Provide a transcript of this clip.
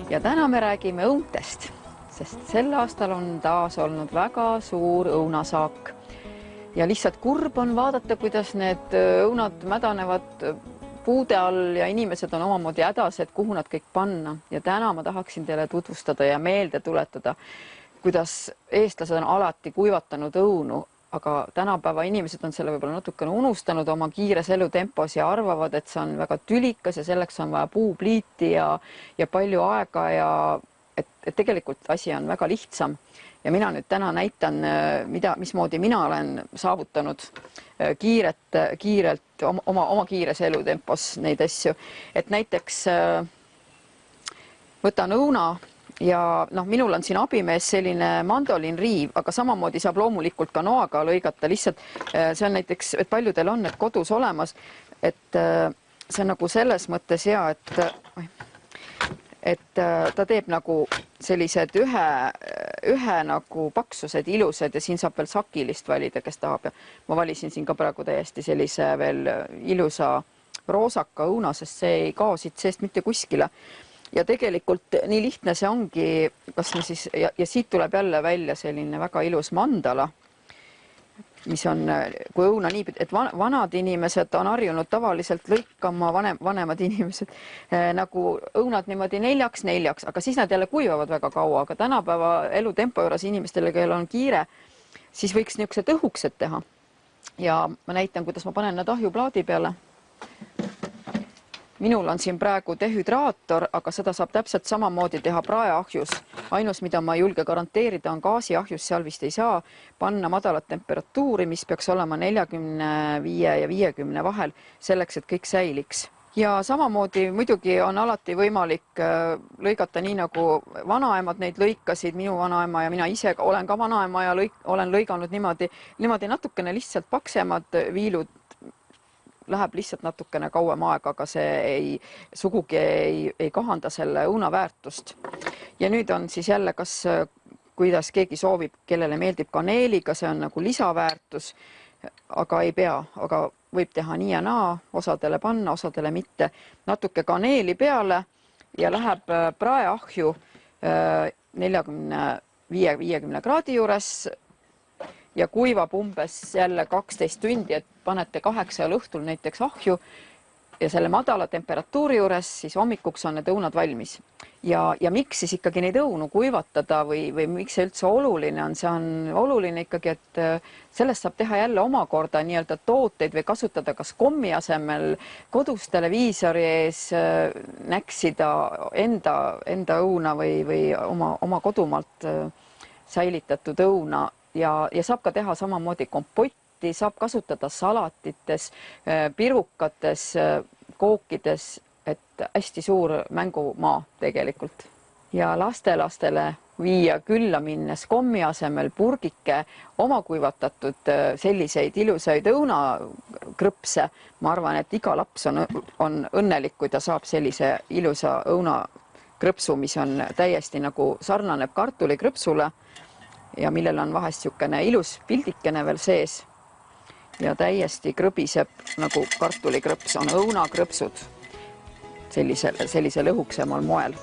ja täna me räägime õuntest, sest sel aastal on taas olnud väga suur õunasaak. Ja lihtsalt kurb on vaadata, kuidas need õunad mädanevad puude all ja inimesed on omamoodi hädas, et kuhu nad kõik panna. Ja täna ma tahaksin teile tutvustada ja meelde tuletada, kuidas eestlased on alati kuivatanud õunu, aga tänapäeva inimesed on selle võib-olla natukene unustanud oma kiires elutempos ja arvavad, et see on väga tülikas ja selleks on vaja puupliiti ja palju aega ja et tegelikult asi on väga lihtsam. Ja mina nüüd täna näitan, mismoodi mina olen saavutanud kiirelt oma kiires elutempos neid asju. Et näiteks võtan õuna ja minul on siin abimees selline mandolinriiv, aga samamoodi saab loomulikult ka noaga lõigata. Lihtsalt see on näiteks, et paljudel on need kodus olemas, et see on nagu selles mõttes hea, et ta teeb nagu sellised ühe nagu paksused ilusad ja siin saab veel sakilist valida, kes tahab. Ja ma valisin siin ka praegu täiesti sellise veel ilusa roosaka õuna, sest see ei kao siit seest mitte kuskile. Ja tegelikult nii lihtne see ongi, kas me siis, ja siit tuleb jälle välja selline väga ilus mandala, mis on, kui õuna nii, et vanad inimesed on harjunud tavaliselt lõikama, vanemad inimesed, nagu õunad niimoodi neljaks, aga siis nad jälle kuivavad väga kaua, aga tänapäeva elutempo juures inimestele, kellel on kiire, siis võiks niisugused õhuksed teha. Ja ma näitan, kuidas ma panen nad ahjuplaadi peale. Minul on siin praegu dehydraator, aga seda saab täpselt samamoodi teha praeahjus. Ainus, mida ma ei julge garanteerida, on gaasiahjus, seal vist ei saa panna madalat temperatuuri, mis peaks olema 45 ja 50 vahel, selleks, et kõik säiliks. Ja samamoodi muidugi on alati võimalik lõigata nii, nagu vanaemad neid lõikasid, minu vanaema ja mina ise olen ka vanaema ja olen lõiganud niimoodi natukene lihtsalt paksemad viilud, läheb lihtsalt natukene kauem aega, aga see sugugi ei kahanda selle õuna väärtust. Ja nüüd on siis jälle, kuidas keegi soovib, kellele meeldib kaneeliga, see on nagu lisaväärtus, aga ei pea, aga võib teha nii ja naa, osadele panna, osadele mitte. Natuke kaneeli peale ja läheb praeahju 45-50 kraadi juures ja kuivab umbes jälle 12 tundi, et panete 8 õhtul näiteks ahju ja selle madala temperatuuri juures, siis hommikuks on need õunad valmis. Ja miks siis ikkagi neid õunu kuivatada või miks see üldse oluline on? See on oluline ikkagi, et sellest saab teha jälle omakorda nii-öelda tooteid või kasutada kas kommi asemel kodus televiisori ees näksida enda õuna või oma kodumaalt säilitatud õuna. Ja saab ka teha samamoodi kompotti, saab kasutada salatites, pirukates, kookides, et hästi suur mängumaa tegelikult. Ja lastelastele viia külla minnes kommi asemel purgike oma kuivatatud selliseid ilusaid õunakrõpse. Ma arvan, et iga laps on õnnelik, kui ta saab sellise ilusa õunakrõpsu, mis on täiesti nagu sarnaneb kartulikrõpsule ja millel on vahest niisugune ilus pildikene veel sees ja täiesti krõbiseb nagu kartulikrõps, on õunakrõpsud sellisel õhuksemal moel.